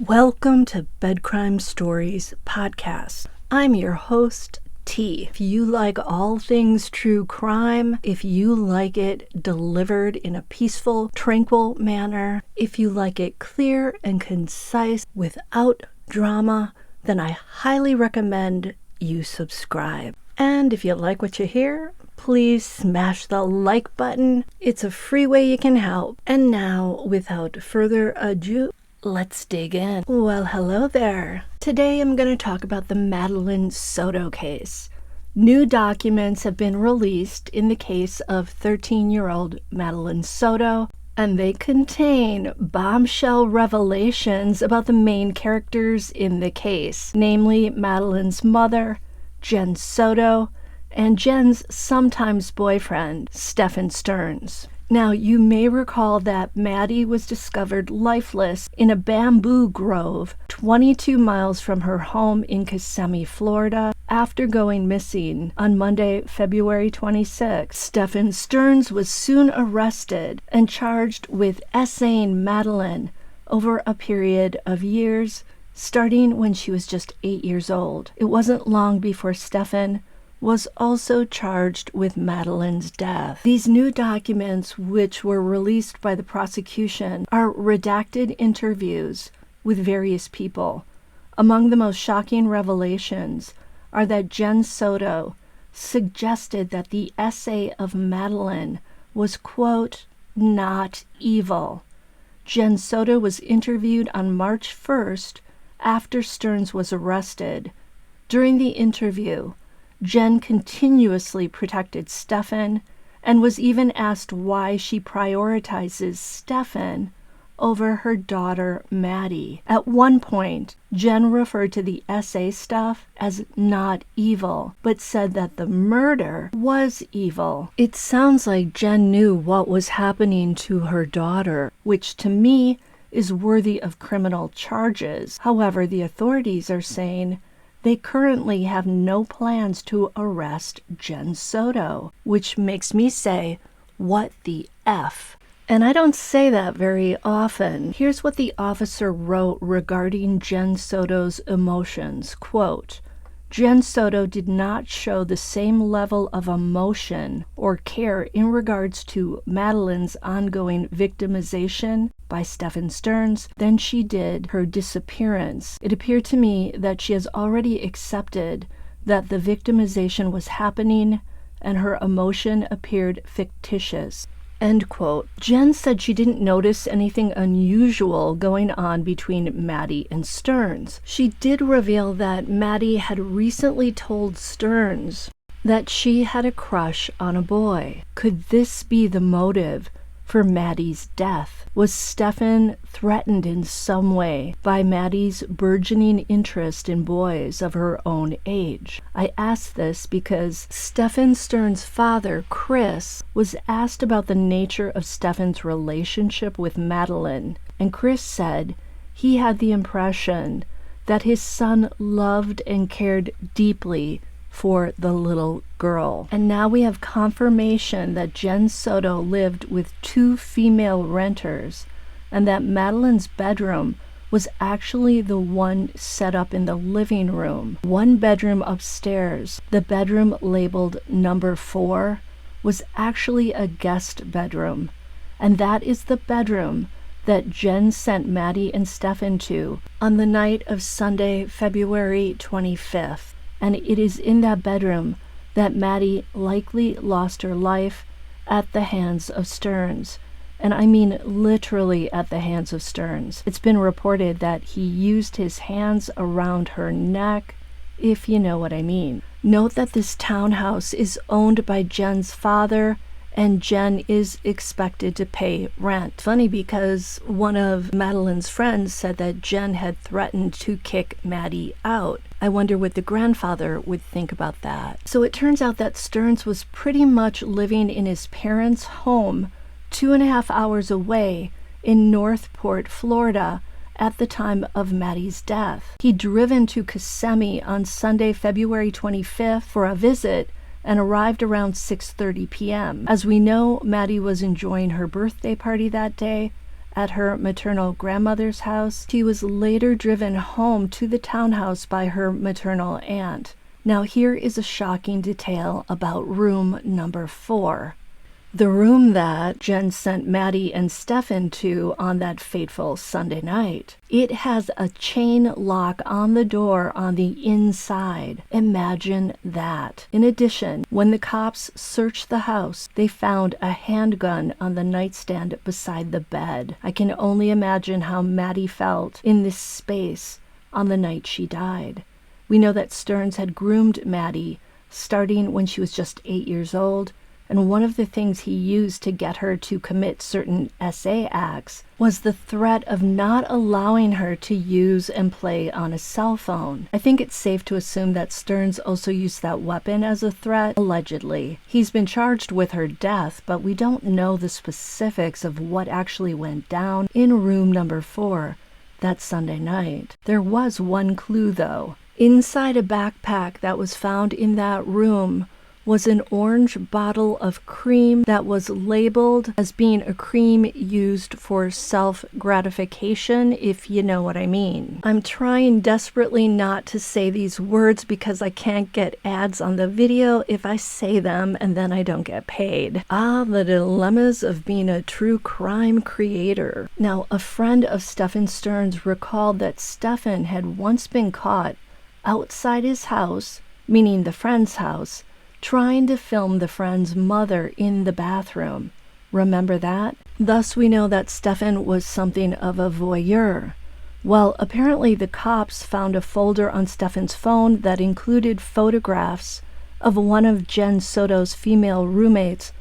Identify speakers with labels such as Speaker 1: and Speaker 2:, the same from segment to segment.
Speaker 1: Welcome to Bed Crime Stories podcast. I'm your host, T. If you like all things true crime, if you like it delivered in a peaceful, tranquil manner, if you like it clear and concise without drama, then I highly recommend you subscribe. And if you like what you hear, please smash the like button. It's a free way you can help. And now, without further ado, let's dig in. Well, hello there. Today I'm going to talk about the Madeline Soto case. New documents have been released in the case of 13-year-old Madeline Soto, and they contain bombshell revelations about the main characters in the case, namely Madeline's mother, Jen Soto, and Jen's sometimes boyfriend, Stephan Sterns. Now, you may recall that Maddie was discovered lifeless in a bamboo grove 22 miles from her home in Kissimmee, Florida, after going missing on Monday, February 26. Stephan Sterns was soon arrested and charged with essaying Madeline over a period of years, starting when she was just 8 years old. It wasn't long before Stephan was also charged with Madeline's death. These new documents, which were released by the prosecution, are redacted interviews with various people. Among the most shocking revelations are that Jen Soto suggested that the essay of Madeline was, quote, not evil. Jen Soto was interviewed on March 1st after Sterns was arrested. During the interview, Jen continuously protected Stephan and was even asked why she prioritizes Stephan over her daughter, Maddie. At one point, Jen referred to the essay stuff as not evil, but said that the murder was evil. It sounds like Jen knew what was happening to her daughter, which to me is worthy of criminal charges. However, the authorities are saying they currently have no plans to arrest Jen Soto, which makes me say, what the F? And I don't say that very often. Here's what the officer wrote regarding Jen Soto's emotions. Quote, Jen Soto did not show the same level of emotion or care in regards to Madeline's ongoing victimization by Stephan Sterns than she did her disappearance. It appeared to me that she has already accepted that the victimization was happening and her emotion appeared fictitious. End quote. Jen said she didn't notice anything unusual going on between Maddie and Sterns. She did reveal that Maddie had recently told Sterns that she had a crush on a boy. Could this be the motive for Maddie's death? Was Stephan threatened in some way by Maddie's burgeoning interest in boys of her own age? I ask this because Stephan Sterns' father, Chris, was asked about the nature of Stephan's relationship with Madeline, and Chris said he had the impression that his son loved and cared deeply for the little girl. And now we have confirmation that Jen Soto lived with two female renters and that Madeline's bedroom was actually the one set up in the living room. One bedroom upstairs, the bedroom labeled number 4, was actually a guest bedroom. And that is the bedroom that Jen sent Maddie and Stephan to on the night of Sunday, February 25th. And it is in that bedroom that Maddie likely lost her life at the hands of Sterns. And I mean literally at the hands of Sterns. It's been reported that he used his hands around her neck, if you know what I mean. Note that this townhouse is owned by Jen's father, and Jen is expected to pay rent. Funny because one of Madeline's friends said that Jen had threatened to kick Maddie out. I wonder what the grandfather would think about that. So it turns out that Sterns was pretty much living in his parents' home 2.5 hours away in Northport, Florida, at the time of Maddie's death. He'd driven to Kissimmee on Sunday, February 25th for a visit and arrived around 6:30 p.m. As we know, Maddie was enjoying her birthday party that day, at her maternal grandmother's house, she was later driven home to the townhouse by her maternal aunt. Now here is a shocking detail about room number 4. The room that Jen sent Maddie and Stephan to on that fateful Sunday night. It has a chain lock on the door on the inside. Imagine that. In addition, when the cops searched the house, they found a handgun on the nightstand beside the bed. I can only imagine how Maddie felt in this space on the night she died. We know that Sterns had groomed Maddie starting when she was just 8 years old. And one of the things he used to get her to commit certain SA acts was the threat of not allowing her to use and play on a cell phone. I think it's safe to assume that Sterns also used that weapon as a threat, allegedly. He's been charged with her death, but we don't know the specifics of what actually went down in room number 4 that Sunday night. There was one clue, though. Inside a backpack that was found in that room was an orange bottle of cream that was labeled as being a cream used for self-gratification, if you know what I mean. I'm trying desperately not to say these words because I can't get ads on the video if I say them and then I don't get paid. Ah, the dilemmas of being a true crime creator. Now, a friend of Stephan Sterns recalled that Stephan had once been caught outside his house, meaning the friend's house, trying to film the friend's mother in the bathroom. Remember that? Thus, we know that Stephan was something of a voyeur. Well, apparently the cops found a folder on Stephan's phone that included photographs of one of Jen Soto's female roommates,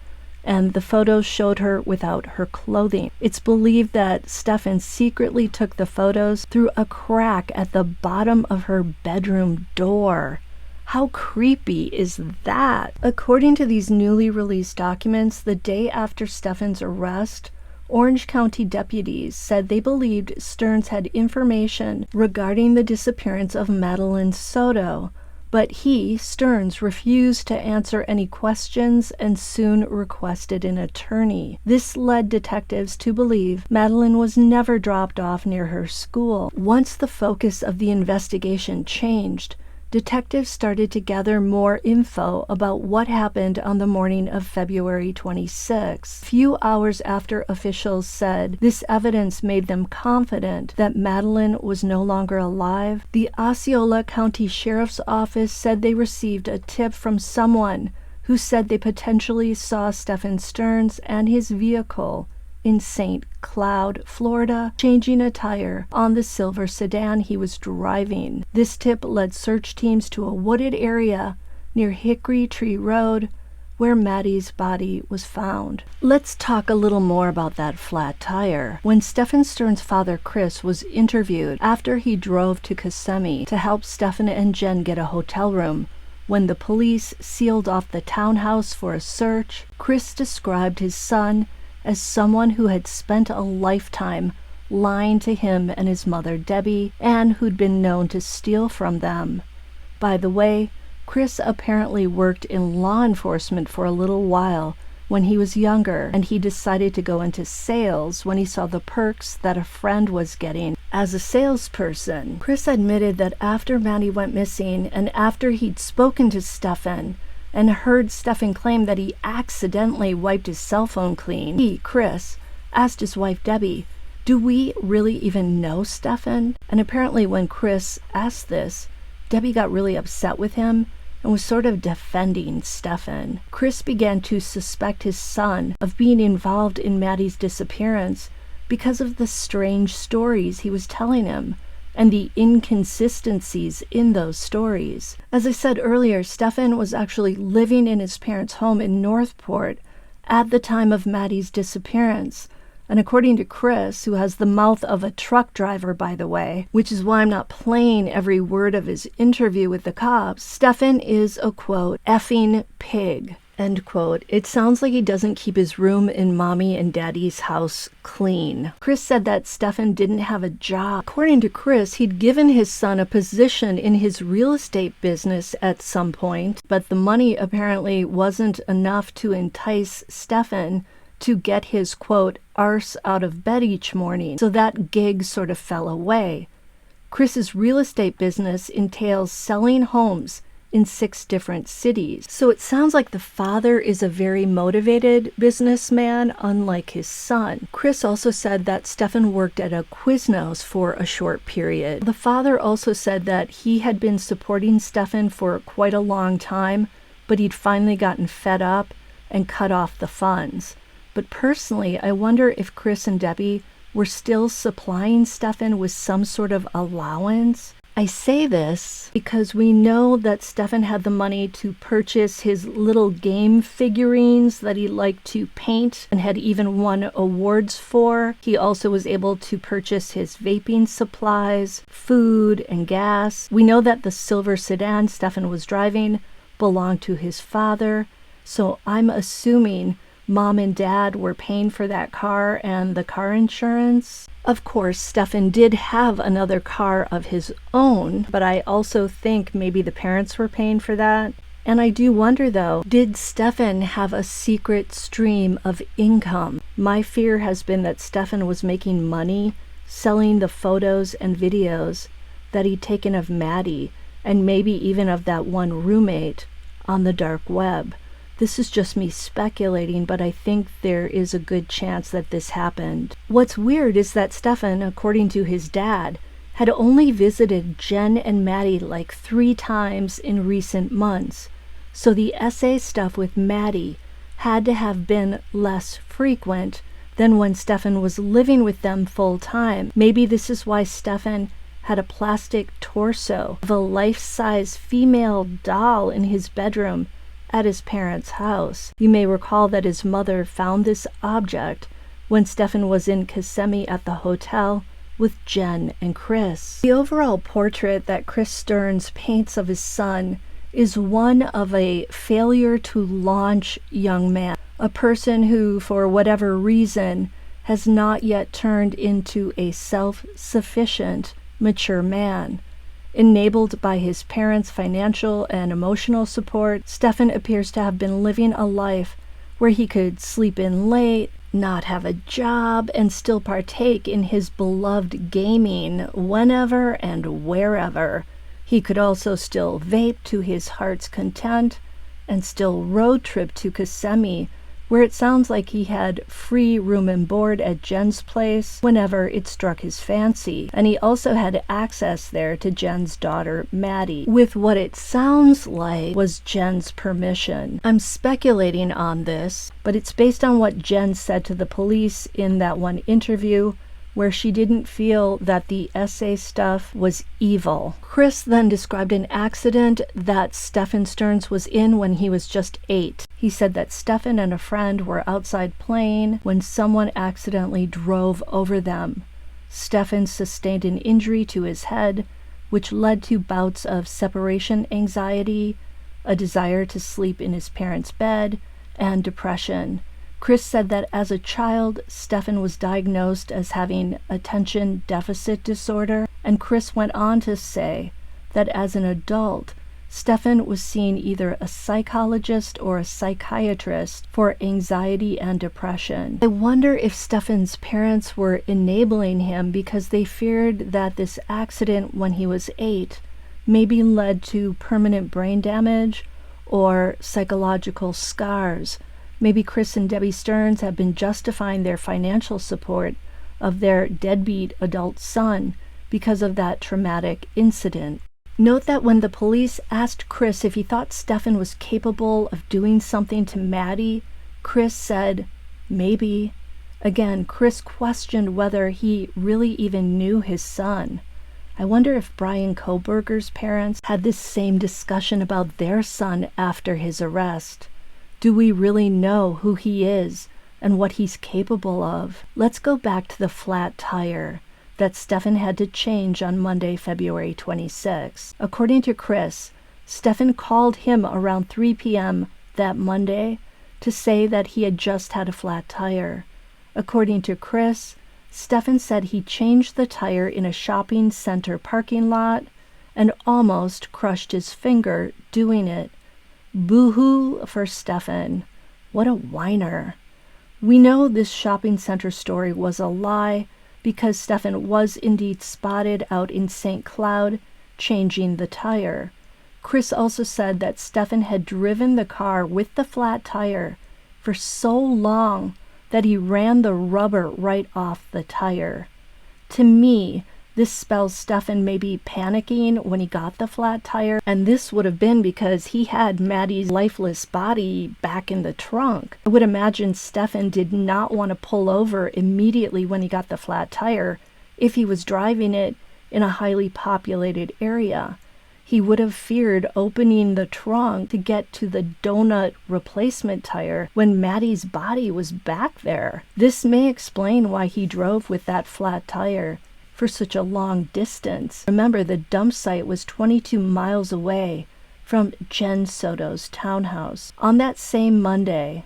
Speaker 1: and the photos showed her without her clothing. It's believed that Stephan secretly took the photos through a crack at the bottom of her bedroom door. How creepy is that? According to these newly released documents, the day after Stephan's arrest, Orange County deputies said they believed Sterns had information regarding the disappearance of Madeline Soto, but he, Sterns, refused to answer any questions and soon requested an attorney. This led detectives to believe Madeline was never dropped off near her school. Once the focus of the investigation changed, detectives started to gather more info about what happened on the morning of February 26. Few hours after officials said this evidence made them confident that Madeline was no longer alive, the Osceola County Sheriff's Office said they received a tip from someone who said they potentially saw Stephan Sterns and his vehicle in St. Cloud, Florida, changing a tire on the silver sedan he was driving. This tip led search teams to a wooded area near Hickory Tree Road, where Maddie's body was found. Let's talk a little more about that flat tire. When Stephan Sterns' father, Chris, was interviewed after he drove to Kissimmee to help Stephan and Jen get a hotel room, when the police sealed off the townhouse for a search, Chris described his son as someone who had spent a lifetime lying to him and his mother, Debbie, and who'd been known to steal from them. By the way, Chris apparently worked in law enforcement for a little while when he was younger, and he decided to go into sales when he saw the perks that a friend was getting as a salesperson. Chris admitted that after Maddie went missing and after he'd spoken to Stephan and heard Stephan claim that he accidentally wiped his cell phone clean, he, Chris, asked his wife Debbie, "Do we really even know Stephan?" And apparently when Chris asked this, Debbie got really upset with him and was sort of defending Stephan. Chris began to suspect his son of being involved in Maddie's disappearance because of the strange stories he was telling him and the inconsistencies in those stories. As I said earlier, Stephan was actually living in his parents' home in Northport at the time of Maddie's disappearance. And according to Chris, who has the mouth of a truck driver, by the way, which is why I'm not playing every word of his interview with the cops, Stephan is a, quote, effing pig, end quote. It sounds like he doesn't keep his room in mommy and daddy's house clean. Chris said that Stephan didn't have a job. According to Chris, he'd given his son a position in his real estate business at some point, but the money apparently wasn't enough to entice Stephan to get his, quote, arse out of bed each morning, so that gig sort of fell away. Chris's real estate business entails selling homes in 6 different cities. So it sounds like the father is a very motivated businessman, unlike his son. Chris also said that Stephan worked at a Quiznos for a short period. The father also said that he had been supporting Stephan for quite a long time, but he'd finally gotten fed up and cut off the funds. But personally, I wonder if Chris and Debbie were still supplying Stephan with some sort of allowance. I say this because we know that Stephan had the money to purchase his little game figurines that he liked to paint and had even won awards for. He also was able to purchase his vaping supplies, food, and gas. We know that the silver sedan Stephan was driving belonged to his father, so I'm assuming Mom and Dad were paying for that car and the car insurance. Of course, Stephan did have another car of his own, but I also think maybe the parents were paying for that. And I do wonder though, did Stephan have a secret stream of income? My fear has been that Stephan was making money selling the photos and videos that he'd taken of Maddie and maybe even of that one roommate on the dark web. This is just me speculating, but I think there is a good chance that this happened. What's weird is that Stephan, according to his dad, had only visited Jen and Maddie like 3 times in recent months. So the essay stuff with Maddie had to have been less frequent than when Stephan was living with them full time. Maybe this is why Stephan had a plastic torso of a life-size female doll in his bedroom at his parents' house. You may recall that his mother found this object when Stephan was in Kissimmee at the hotel with Jen and Chris. The overall portrait that Chris Sterns paints of his son is one of a failure to launch young man, a person who, for whatever reason, has not yet turned into a self-sufficient, mature man. Enabled by his parents' financial and emotional support, Stephan appears to have been living a life where he could sleep in late, not have a job, and still partake in his beloved gaming whenever and wherever. He could also still vape to his heart's content and still road trip to Kissimmee, where it sounds like he had free room and board at Jen's place whenever it struck his fancy. And he also had access there to Jen's daughter, Maddie, with what it sounds like was Jen's permission. I'm speculating on this, but it's based on what Jen said to the police in that one interview where she didn't feel that the essay stuff was evil. Chris then described an accident that Stephan Sterns was in when he was just 8. He said that Stephan and a friend were outside playing when someone accidentally drove over them. Stephan sustained an injury to his head, which led to bouts of separation anxiety, a desire to sleep in his parents' bed, and depression. Chris said that as a child, Stephan was diagnosed as having attention deficit disorder, and Chris went on to say that as an adult, Stephan was seeing either a psychologist or a psychiatrist for anxiety and depression. I wonder if Stephan's parents were enabling him because they feared that this accident when he was 8 maybe led to permanent brain damage or psychological scars. Maybe Chris and Debbie Sterns have been justifying their financial support of their deadbeat adult son because of that traumatic incident. Note that when the police asked Chris if he thought Stephan was capable of doing something to Maddie, Chris said, maybe. Again, Chris questioned whether he really even knew his son. I wonder if Brian Kohberger's parents had this same discussion about their son after his arrest. Do we really know who he is and what he's capable of? Let's go back to the flat tire that Stephan had to change on Monday, February 26. According to Chris, Stephan called him around 3 p.m. that Monday to say that he had just had a flat tire. According to Chris, Stephan said he changed the tire in a shopping center parking lot and almost crushed his finger doing it. Boo-hoo for Stephan. What a whiner. We know this shopping center story was a lie because Stephan was indeed spotted out in St. Cloud changing the tire. Chris also said that Stephan had driven the car with the flat tire for so long that he ran the rubber right off the tire. To me, this spells Stephan may be panicking when he got the flat tire, and this would have been because he had Maddie's lifeless body back in the trunk. I would imagine Stephan did not want to pull over immediately when he got the flat tire if he was driving it in a highly populated area. He would have feared opening the trunk to get to the donut replacement tire when Maddie's body was back there. This may explain why he drove with that flat tire for such a long distance. Remember, the dump site was 22 miles away from Jen Soto's townhouse. On that same Monday,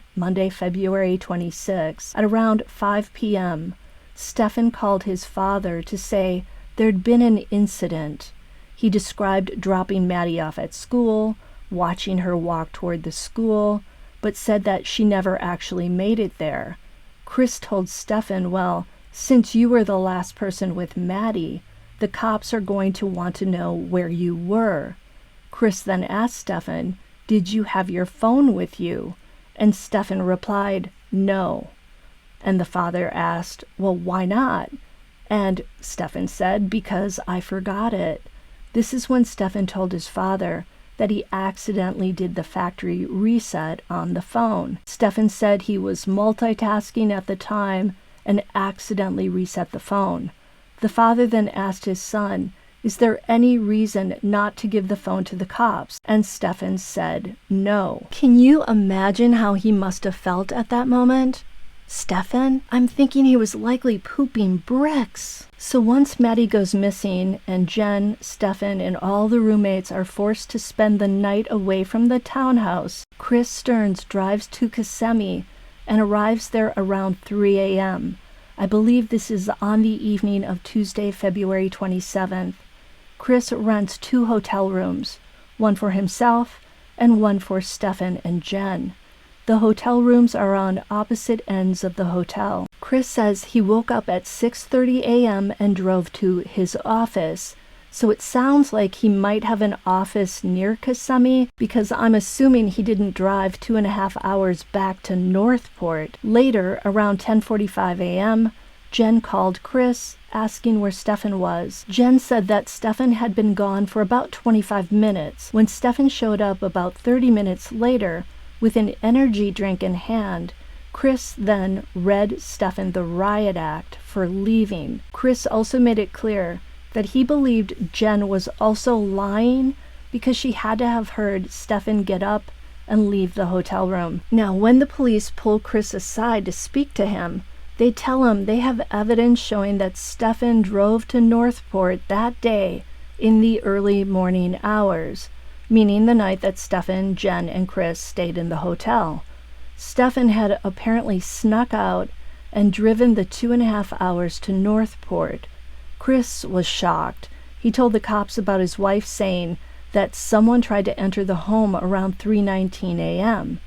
Speaker 1: February 26, at around 5 p.m., Stephan called his father to say there'd been an incident. He described dropping Maddie off at school, watching her walk toward the school, but said that she never actually made it there. Chris told Stephan, well, since you were the last person with Maddie, the cops are going to want to know where you were. Chris then asked Stephan, did you have your phone with you? And Stephan replied, no. And the father asked, well, why not? And Stephan said, because I forgot it. This is when Stephan told his father that he accidentally did the factory reset on the phone. Stephan said he was multitasking at the time and accidentally reset the phone. The father then asked his son, is there any reason not to give the phone to the cops? And Stephan said no. Can you imagine how he must have felt at that moment? Stephan? I'm thinking he was likely pooping bricks. So once Maddie goes missing and Jen, Stephan, and all the roommates are forced to spend the night away from the townhouse, Chris Sterns drives to Kissimmee and arrives there around 3 a.m. I believe this is on the evening of Tuesday, February 27th. Chris rents 2 hotel rooms, one for himself and one for Stephan and Jen. The hotel rooms are on opposite ends of the hotel. Chris says he woke up at 6:30 a.m. and drove to his office. So it sounds like he might have an office near Kissimmee because I'm assuming he didn't drive 2.5 hours back to Northport. Later, around 10:45 a.m., Jen called Chris asking where Stephan was. Jen said that Stephan had been gone for about 25 minutes. When Stephan showed up about 30 minutes later with an energy drink in hand, Chris then read Stephan the riot act for leaving. Chris also made it clear that he believed Jen was also lying because she had to have heard Stephan get up and leave the hotel room. Now, when the police pull Chris aside to speak to him, they tell him they have evidence showing that Stephan drove to Northport that day in the early morning hours, meaning the night that Stephan, Jen, and Chris stayed in the hotel. Stephan had apparently snuck out and driven the 2.5 hours to Northport. Chris was shocked. He told the cops about his wife saying that someone tried to enter the home around 3:19 a.m.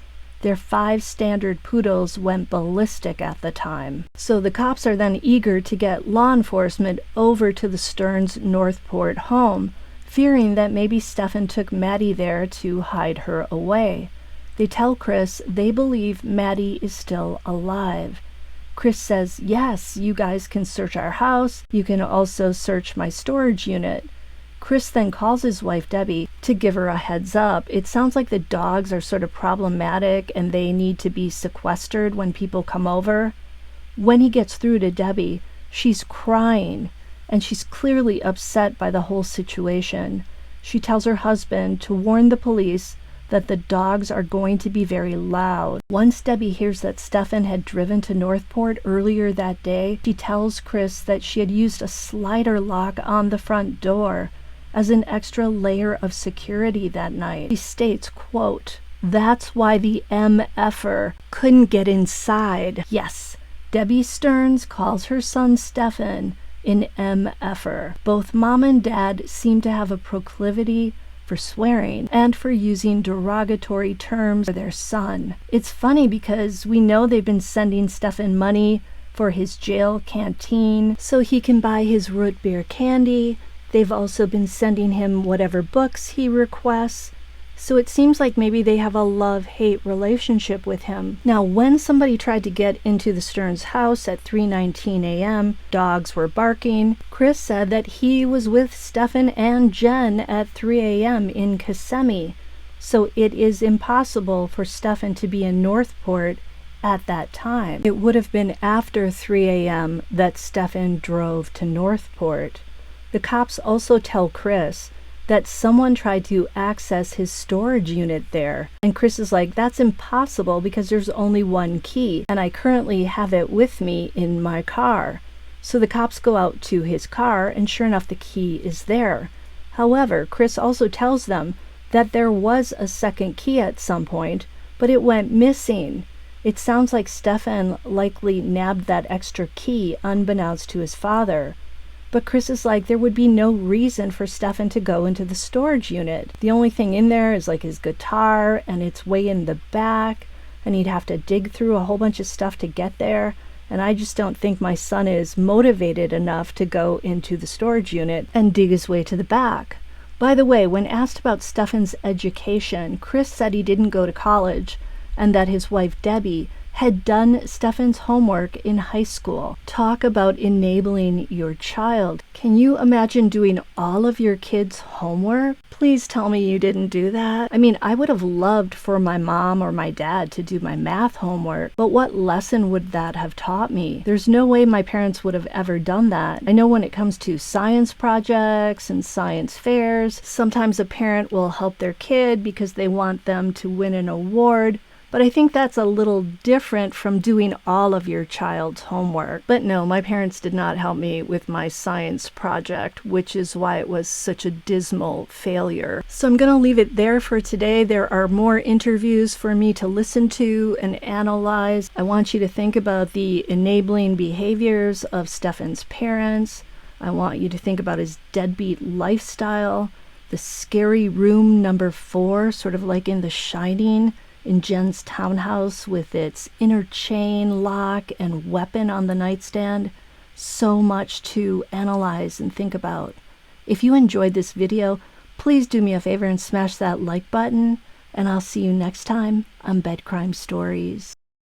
Speaker 1: Their 5 standard poodles went ballistic at the time. So the cops are then eager to get law enforcement over to the Sterns Northport home, fearing that maybe Stephan took Maddie there to hide her away. They tell Chris they believe Maddie is still alive. Chris says, yes, you guys can search our house. You can also search my storage unit. Chris then calls his wife, Debbie, to give her a heads up. It sounds like the dogs are sort of problematic and they need to be sequestered when people come over. When he gets through to Debbie, she's crying and she's clearly upset by the whole situation. She tells her husband to warn the police that the dogs are going to be very loud. Once Debbie hears that Stephan had driven to Northport earlier that day, she tells Chris that she had used a slider lock on the front door as an extra layer of security that night. She states, quote, that's why the MFer couldn't get inside. Yes, Debbie Sterns calls her son Stephan an MFer. Both mom and dad seem to have a proclivity for swearing and for using derogatory terms for their son. It's funny because we know they've been sending Stephan money for his jail canteen so he can buy his root beer candy. They've also been sending him whatever books he requests. So it seems like maybe they have a love-hate relationship with him. Now, when somebody tried to get into the Sterns' house at 3:19 a.m., dogs were barking. Chris said that he was with Stephan and Jen at 3 a.m. in Kissimmee. So it is impossible for Stephan to be in Northport at that time. It would have been after 3 a.m. that Stephan drove to Northport. The cops also tell Chris that someone tried to access his storage unit there. And Chris is like, that's impossible because there's only one key, and I currently have it with me in my car. So the cops go out to his car, and sure enough, the key is there. However, Chris also tells them that there was a second key at some point, but it went missing. It sounds like Stephan likely nabbed that extra key unbeknownst to his father. But Chris is like, there would be no reason for Stephan to go into the storage unit. The only thing in there is like his guitar, and it's way in the back, and he'd have to dig through a whole bunch of stuff to get there. And I just don't think my son is motivated enough to go into the storage unit and dig his way to the back. By the way, when asked about Stephan's education, Chris said he didn't go to college and that his wife Debbie had done Stephan's homework in high school. Talk about enabling your child. Can you imagine doing all of your kids' homework? Please tell me you didn't do that. I mean, I would have loved for my mom or my dad to do my math homework, but what lesson would that have taught me? There's no way my parents would have ever done that. I know when it comes to science projects and science fairs, sometimes a parent will help their kid because they want them to win an award. But I think that's a little different from doing all of your child's homework. But no, my parents did not help me with my science project, which is why it was such a dismal failure. So I'm going to leave it there for today. There are more interviews for me to listen to and analyze. I want you to think about the enabling behaviors of Stephan's parents. I want you to think about his deadbeat lifestyle, the scary room number 4, sort of like in The Shining, in Jen's townhouse with its inner chain lock and weapon on the nightstand. So much to analyze and think about. If you enjoyed this video, please do me a favor and smash that like button, and I'll see you next time on Bed Crime Stories.